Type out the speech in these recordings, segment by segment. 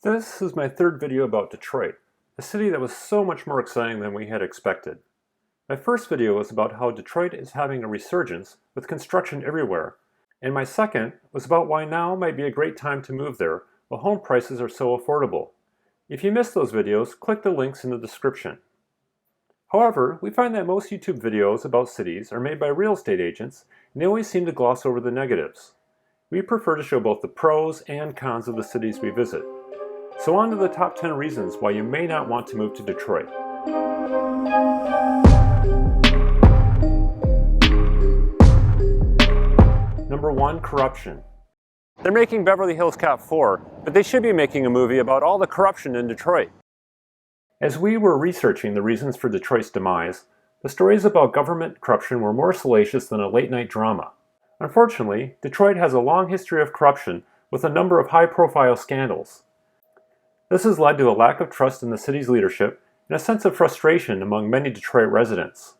This is my third video about Detroit, a city that was so much more exciting than we had expected. My first video was about how Detroit is having a resurgence with construction everywhere, and my second was about why now might be a great time to move there while home prices are so affordable. If you missed those videos, click the links in the description. However, we find that most YouTube videos about cities are made by real estate agents, and they always seem to gloss over the negatives. We prefer to show both the pros and cons of the cities we visit. So on to the top 10 reasons why you may not want to move to Detroit. Number 1, corruption. They're making Beverly Hills Cop 4, but they should be making a movie about all the corruption in Detroit. As we were researching the reasons for Detroit's demise, the stories about government corruption were more salacious than a late-night drama. Unfortunately, Detroit has a long history of corruption with a number of high-profile scandals. This has led to a lack of trust in the city's leadership and a sense of frustration among many Detroit residents.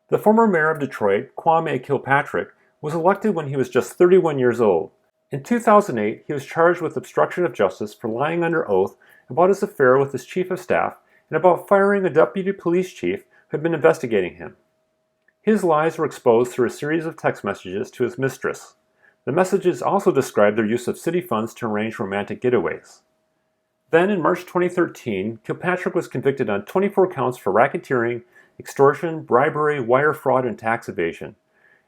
The former mayor of Detroit, Kwame Kilpatrick, was elected when he was just 31 years old. In 2008, he was charged with obstruction of justice for lying under oath about his affair with his chief of staff and about firing a deputy police chief who had been investigating him. His lies were exposed through a series of text messages to his mistress. The messages also described their use of city funds to arrange romantic getaways. Then, in March 2013, Kilpatrick was convicted on 24 counts for racketeering, extortion, bribery, wire fraud, and tax evasion.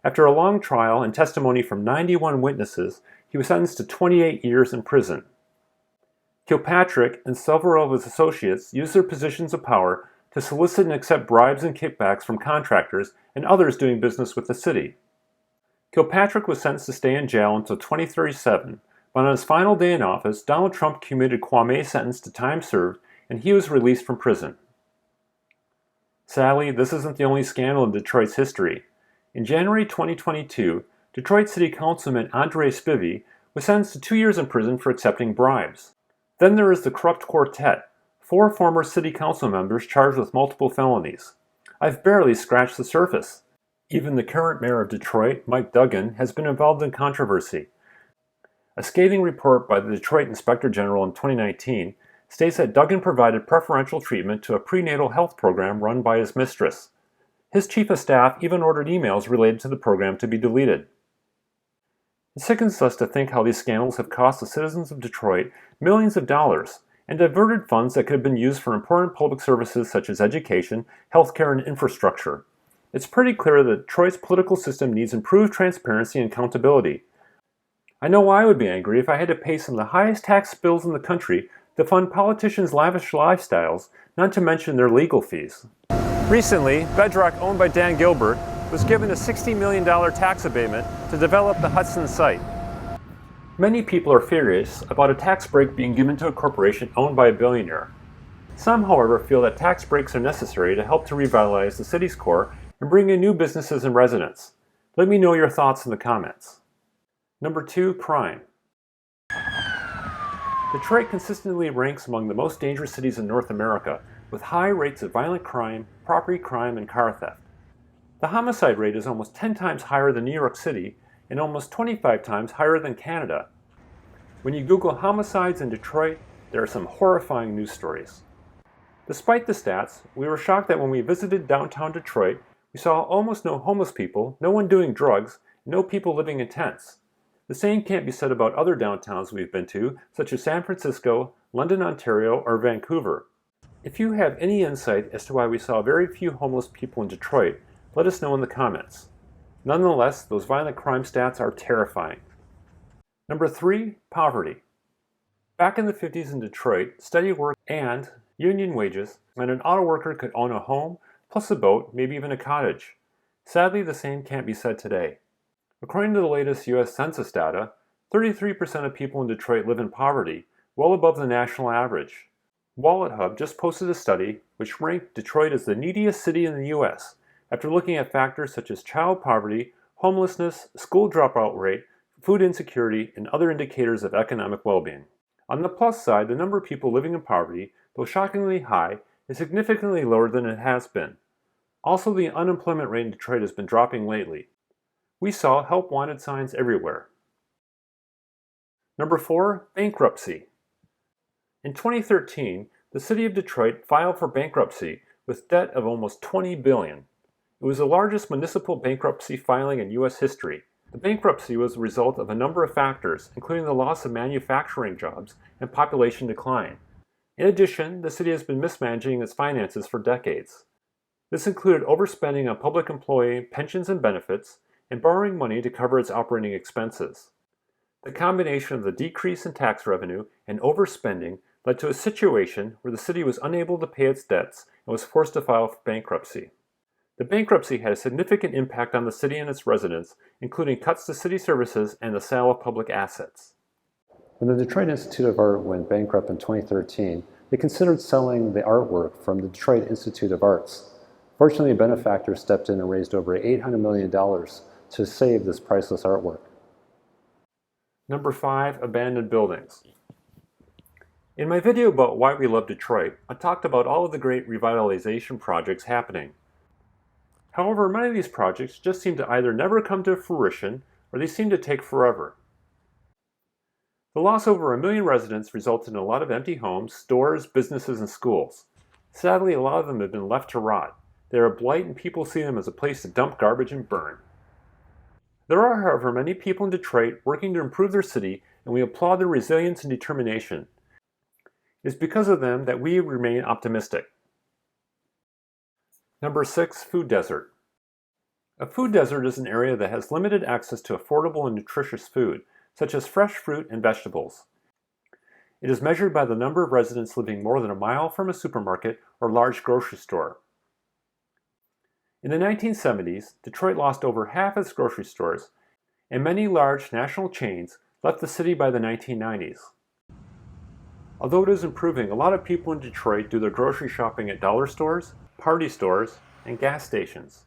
After a long trial and testimony from 91 witnesses, he was sentenced to 28 years in prison. Kilpatrick and several of his associates used their positions of power to solicit and accept bribes and kickbacks from contractors and others doing business with the city. Kilpatrick was sentenced to stay in jail until 2037, but on his final day in office, Donald Trump commuted Kwame's sentence to time served and he was released from prison. Sadly, this isn't the only scandal in Detroit's history. In January 2022, Detroit City Councilman Andre Spivey was sentenced to 2 years in prison for accepting bribes. Then there is the corrupt quartet, 4 former city council members charged with multiple felonies. I've barely scratched the surface. Even the current mayor of Detroit, Mike Duggan, has been involved in controversy. A scathing report by the Detroit Inspector General in 2019 states that Duggan provided preferential treatment to a prenatal health program run by his mistress. His chief of staff even ordered emails related to the program to be deleted. It sickens us to think how these scandals have cost the citizens of Detroit millions of dollars and diverted funds that could have been used for important public services such as education, healthcare, and infrastructure. It's pretty clear that Detroit's political system needs improved transparency and accountability. I know I would be angry if I had to pay some of the highest tax bills in the country to fund politicians' lavish lifestyles, not to mention their legal fees. Recently, Bedrock, owned by Dan Gilbert, was given a $60 million tax abatement to develop the Hudson site. Many people are furious about a tax break being given to a corporation owned by a billionaire. Some, however, feel that tax breaks are necessary to help to revitalize the city's core and bring in new businesses and residents. Let me know your thoughts in the comments. Number 2, crime. Detroit consistently ranks among the most dangerous cities in North America, with high rates of violent crime, property crime, and car theft. The homicide rate is almost 10 times higher than New York City and almost 25 times higher than Canada. When you Google homicides in Detroit, there are some horrifying news stories. Despite the stats, we were shocked that when we visited downtown Detroit, we saw almost no homeless people, no one doing drugs, and no people living in tents. The same can't be said about other downtowns we've been to, such as San Francisco, London, Ontario, or Vancouver. If you have any insight as to why we saw very few homeless people in Detroit, let us know in the comments. Nonetheless, those violent crime stats are terrifying. Number 3, poverty. Back in the 50s in Detroit, steady work and union wages meant an auto worker could own a home, plus a boat, maybe even a cottage. Sadly, the same can't be said today. According to the latest U.S. Census data, 33% of people in Detroit live in poverty, well above the national average. WalletHub just posted a study which ranked Detroit as the neediest city in the U.S. after looking at factors such as child poverty, homelessness, school dropout rate, food insecurity, and other indicators of economic well-being. On the plus side, the number of people living in poverty, though shockingly high, is significantly lower than it has been. Also, the unemployment rate in Detroit has been dropping lately. We saw help wanted signs everywhere. Number 4, bankruptcy. In 2013, the city of Detroit filed for bankruptcy with debt of almost $20 billion. It was the largest municipal bankruptcy filing in U.S. history. The bankruptcy was the result of a number of factors, including the loss of manufacturing jobs and population decline. In addition, the city has been mismanaging its finances for decades. This included overspending on public employee pensions and benefits, and borrowing money to cover its operating expenses. The combination of the decrease in tax revenue and overspending led to a situation where the city was unable to pay its debts and was forced to file for bankruptcy. The bankruptcy had a significant impact on the city and its residents, including cuts to city services and the sale of public assets. When the Detroit Institute of Art went bankrupt in 2013, they considered selling the artwork from the Detroit Institute of Arts. Fortunately, a benefactor stepped in and raised over $800 million to save this priceless artwork. Number 5. Abandoned buildings. In my video about why we love Detroit, I talked about all of the great revitalization projects happening. However, many of these projects just seem to either never come to fruition or they seem to take forever. The loss of over 1 million residents resulted in a lot of empty homes, stores, businesses, and schools. Sadly, a lot of them have been left to rot. They are a blight and people see them as a place to dump garbage and burn. There are, however, many people in Detroit working to improve their city, and we applaud their resilience and determination. It is because of them that we remain optimistic. Number 6. Food desert. A food desert is an area that has limited access to affordable and nutritious food, such as fresh fruit and vegetables. It is measured by the number of residents living more than a mile from a supermarket or large grocery store. In the 1970s, Detroit lost over half its grocery stores, and many large national chains left the city by the 1990s. Although it is improving, a lot of people in Detroit do their grocery shopping at dollar stores, party stores, and gas stations.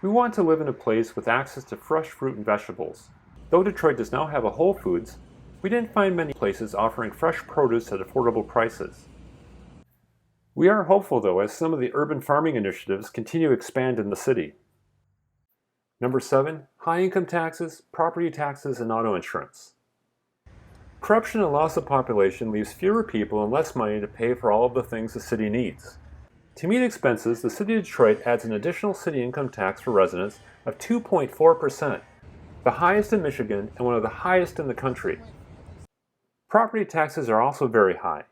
We want to live in a place with access to fresh fruit and vegetables. Though Detroit does now have a Whole Foods, we didn't find many places offering fresh produce at affordable prices. We are hopeful, though, as some of the urban farming initiatives continue to expand in the city. Number 7. High income taxes, property taxes, and auto insurance. Corruption and loss of population leaves fewer people and less money to pay for all of the things the city needs. To meet expenses, the city of Detroit adds an additional city income tax for residents of 2.4%, the highest in Michigan and one of the highest in the country. Property taxes are also very high.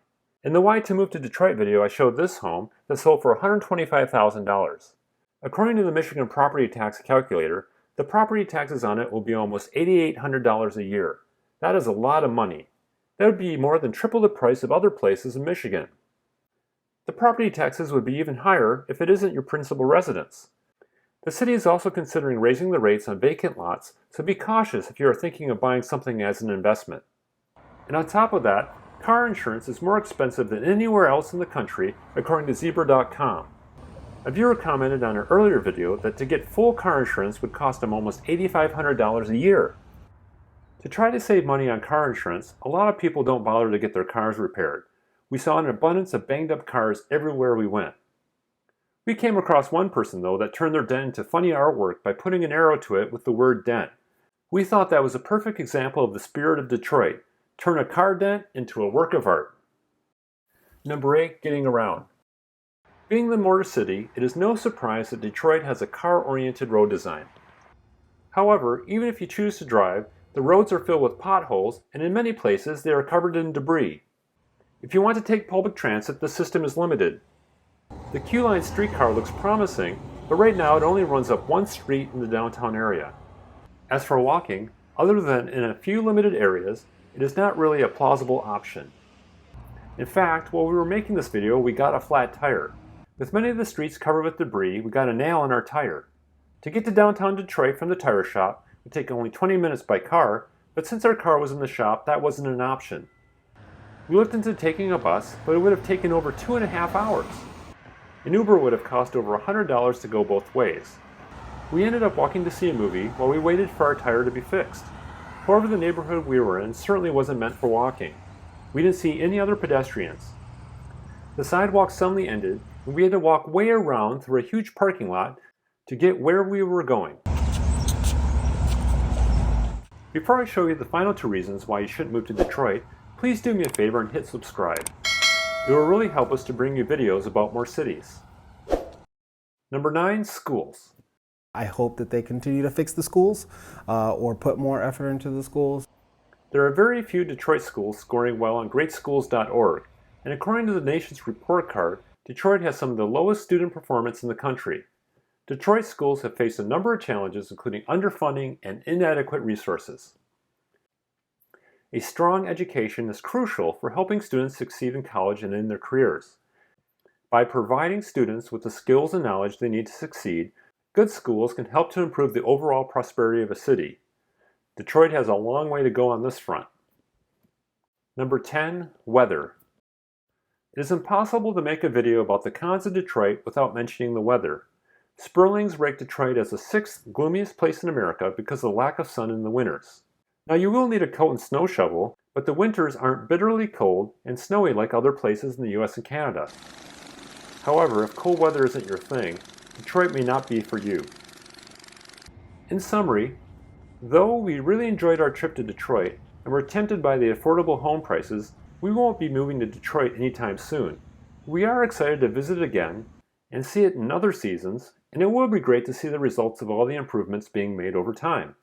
In the Why to Move to Detroit video, I showed this home that sold for $125,000. According to the Michigan property tax calculator, the property taxes on it will be almost $8,800 a year. That is a lot of money. That would be more than triple the price of other places in Michigan. The property taxes would be even higher if it isn't your principal residence. The city is also considering raising the rates on vacant lots, so be cautious if you are thinking of buying something as an investment. And on top of that, car insurance is more expensive than anywhere else in the country, according to Zebra.com. A viewer commented on an earlier video that to get full car insurance would cost them almost $8,500 a year. To try to save money on car insurance, a lot of people don't bother to get their cars repaired. We saw an abundance of banged up cars everywhere we went. We came across one person, though, that turned their dent into funny artwork by putting an arrow to it with the word dent. We thought that was a perfect example of the spirit of Detroit. Turn a car dent into a work of art. Number 8. Getting around. Being the Motor City, it is no surprise that Detroit has a car-oriented road design. However, even if you choose to drive, the roads are filled with potholes, and in many places they are covered in debris. If you want to take public transit, the system is limited. The Q-Line streetcar looks promising, but right now it only runs up one street in the downtown area. As for walking, other than in a few limited areas, it is not really a plausible option. In fact, while we were making this video, we got a flat tire. With many of the streets covered with debris, we got a nail in our tire. To get to downtown Detroit from the tire shop would take only 20 minutes by car, but since our car was in the shop, that wasn't an option. We looked into taking a bus, but it would have taken over 2.5 hours. An Uber would have cost over $100 to go both ways. We ended up walking to see a movie while we waited for our tire to be fixed. However, the neighborhood we were in certainly wasn't meant for walking. We didn't see any other pedestrians. The sidewalk suddenly ended, and we had to walk way around through a huge parking lot to get where we were going. Before I show you the final 2 reasons why you shouldn't move to Detroit, please do me a favor and hit subscribe. It will really help us to bring you videos about more cities. Number 9, schools. I hope that they continue to fix the schools or put more effort into the schools. There are very few Detroit schools scoring well on greatschools.org, and according to the nation's report card, Detroit has some of the lowest student performance in the country. Detroit schools have faced a number of challenges, including underfunding and inadequate resources. A strong education is crucial for helping students succeed in college and in their careers. By providing students with the skills and knowledge they need to succeed, good schools can help to improve the overall prosperity of a city. Detroit has a long way to go on this front. Number 10, weather. It is impossible to make a video about the cons of Detroit without mentioning the weather. Sperling's ranked Detroit as the 6th gloomiest place in America because of the lack of sun in the winters. Now you will need a coat and snow shovel, but the winters aren't bitterly cold and snowy like other places in the US and Canada. However, if cold weather isn't your thing, Detroit may not be for you. In summary, though we really enjoyed our trip to Detroit and were tempted by the affordable home prices, we won't be moving to Detroit anytime soon. We are excited to visit again and see it in other seasons, and it will be great to see the results of all the improvements being made over time.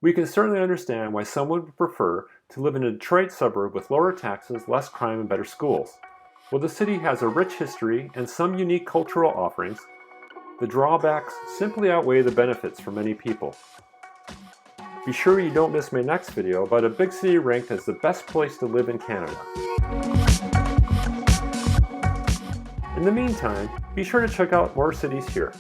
We can certainly understand why some would prefer to live in a Detroit suburb with lower taxes, less crime, and better schools. While the city has a rich history and some unique cultural offerings, the drawbacks simply outweigh the benefits for many people. Be sure you don't miss my next video about a big city ranked as the best place to live in Canada. In the meantime, be sure to check out more cities here.